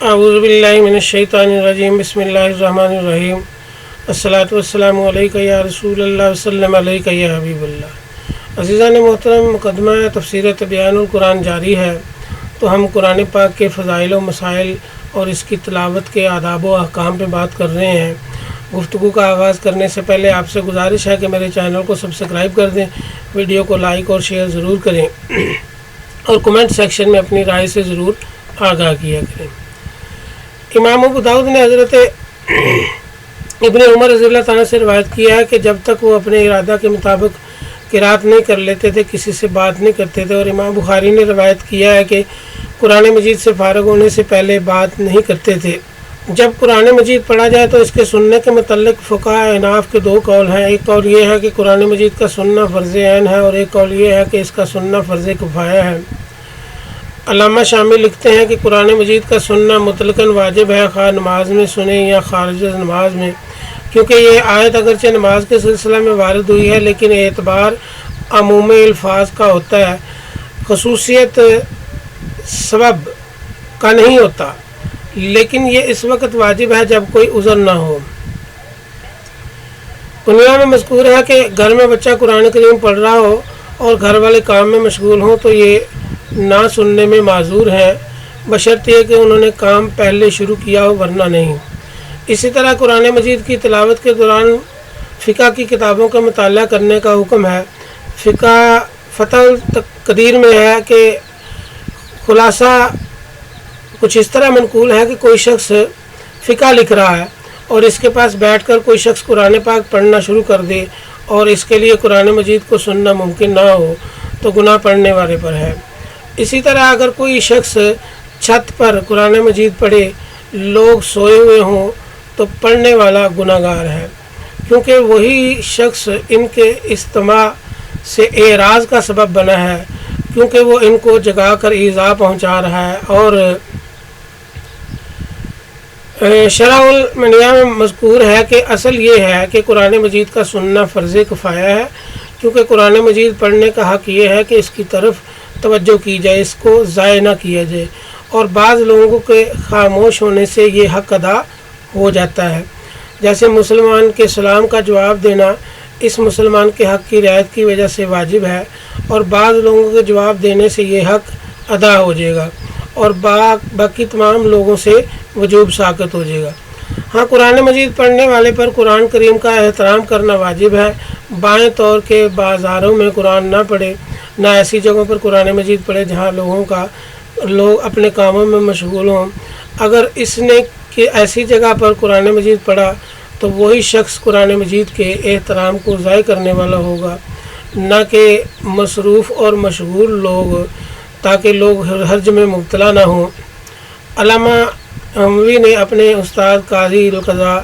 اعوذ باللہ من الشیطان الرجیم بسم اللہ الرحمن الرحیم الصلاۃ والسلام علیکہ یا رسول اللہ وسلم علیکہ یا حبیب اللہ۔ عزیزان محترم، مقدمہ تفسیر تبیان القرآن جاری ہے، تو ہم قرآن پاک کے فضائل و مسائل اور اس کی تلاوت کے آداب و احکام پہ بات کر رہے ہیں۔ گفتگو کا آغاز کرنے سے پہلے آپ سے گزارش ہے کہ میرے چینل کو سبسکرائب کر دیں، ویڈیو کو لائک اور شیئر ضرور کریں اور کمنٹ سیکشن میں اپنی رائے سے ضرور آگاہ کیا کریں۔ امام ابو داؤد نے حضرت ابن عمر رضی اللہ تعالیٰ سے روایت کیا ہے کہ جب تک وہ اپنے ارادہ کے مطابق قرات نہیں کر لیتے تھے کسی سے بات نہیں کرتے تھے، اور امام بخاری نے روایت کیا ہے کہ قرآن مجید سے فارغ ہونے سے پہلے بات نہیں کرتے تھے۔ جب قرآن مجید پڑھا جائے تو اس کے سننے کے متعلق فقہاء احناف کے دو قول ہیں۔ ایک قول یہ ہے کہ قرآن مجید کا سننا فرض عین ہے، اور ایک قول یہ ہے کہ اس کا سننا فرض کفایہ ہے۔ علامہ شامی لکھتے ہیں کہ قرآن مجید کا سننا مطلقاً واجب ہے، خواہ نماز میں سنیں یا خارج نماز میں، کیونکہ یہ آیت اگرچہ نماز کے سلسلہ میں وارد ہوئی ہے لیکن اعتبار عموم الفاظ کا ہوتا ہے، خصوصیت سبب کا نہیں ہوتا، لیکن یہ اس وقت واجب ہے جب کوئی عذر نہ ہو۔ دنیا میں مذکور ہے کہ گھر میں بچہ قرآن کریم پڑھ رہا ہو اور گھر والے کام میں مشغول ہوں تو یہ نہ سننے میں معذور ہیں، بشرطیہ کہ انہوں نے کام پہلے شروع کیا ہو، ورنہ نہیں۔ اسی طرح قرآن مجید کی تلاوت کے دوران فقہ کی کتابوں کا مطالعہ کرنے کا حکم ہے۔ فقہ فتح القدیر میں ہے کہ خلاصہ کچھ اس طرح منقول ہے کہ کوئی شخص فقہ لکھ رہا ہے اور اس کے پاس بیٹھ کر کوئی شخص قرآن پاک پڑھنا شروع کر دے اور اس کے لیے قرآن مجید کو سننا ممکن نہ ہو تو گناہ پڑھنے والے پر ہے۔ اسی طرح اگر کوئی شخص چھت پر قرآن مجید پڑھے، لوگ سوئے ہوئے ہوں تو پڑھنے والا گناہ گار ہے، کیونکہ وہی شخص ان کے استماع سے اعراض کا سبب بنا ہے، کیونکہ وہ ان کو جگا کر ایذا پہنچا رہا ہے۔ اور شرح المنیہ میں مذکور ہے کہ اصل یہ ہے کہ قرآن مجید کا سننا فرض کفایہ ہے، کیونکہ قرآن مجید پڑھنے کا حق یہ ہے کہ اس کی طرف توجہ کی جائے، اس کو ضائع نہ کیا جائے، اور بعض لوگوں کے خاموش ہونے سے یہ حق ادا ہو جاتا ہے۔ جیسے مسلمان کے سلام کا جواب دینا اس مسلمان کے حق کی رعایت کی وجہ سے واجب ہے، اور بعض لوگوں کے جواب دینے سے یہ حق ادا ہو جائے گا اور باقی تمام لوگوں سے وجوب ساقط ہو جائے گا۔ ہاں، قرآن مجید پڑھنے والے پر قرآن کریم کا احترام کرنا واجب ہے۔ بائیں طور کے بازاروں میں قرآن نہ پڑھے، نہ ایسی جگہوں پر قرآن مجید پڑھے جہاں لوگ اپنے کاموں میں مشغول ہوں۔ اگر اس نے ایسی جگہ پر قرآن مجید پڑھا تو وہی شخص قرآن مجید کے احترام کو ضائع کرنے والا ہوگا، نہ کہ مصروف اور مشغول لوگ، تاکہ لوگ حرج میں مبتلا نہ ہوں۔ علامہ حموی نے اپنے استاد قاضی القضاء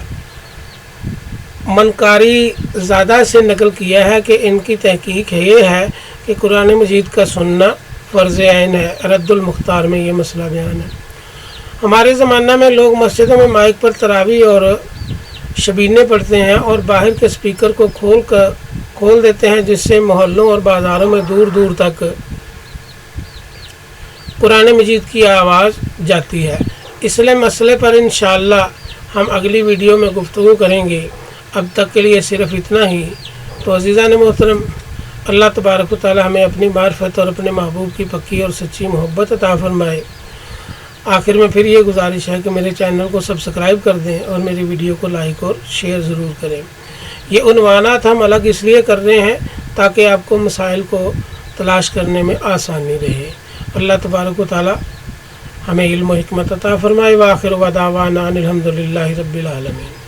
منکاری زادہ سے نقل کیا ہے کہ ان کی تحقیق یہ ہے کہ قرآن مجید کا سننا فرض عین ہے۔ رد المختار میں یہ مسئلہ بیان ہے۔ ہمارے زمانہ میں لوگ مسجدوں میں مائک پر تراویح اور شبینے پڑھتے ہیں اور باہر کے سپیکر کو کھول دیتے ہیں، جس سے محلوں اور بازاروں میں دور دور تک قرآن مجید کی آواز جاتی ہے۔ اس لیے مسئلے پر انشاءاللہ ہم اگلی ویڈیو میں گفتگو کریں گے۔ اب تک کے لیے صرف اتنا ہی۔ تو عزیزان محترم، اللہ تبارک و تعالی ہمیں اپنی معرفت اور اپنے محبوب کی پکی اور سچی محبت عطا فرمائے۔ آخر میں پھر یہ گزارش ہے کہ میرے چینل کو سبسکرائب کر دیں اور میری ویڈیو کو لائک اور شیئر ضرور کریں۔ یہ عنوانات ہم الگ اس لیے کر رہے ہیں تاکہ آپ کو مسائل کو تلاش کرنے میں آسانی رہے۔ اللہ تبارک و تعالی ہمیں علم و حکمت عطا فرمائے۔ وآخر دعوانا ان الحمد للہ رب العالمین۔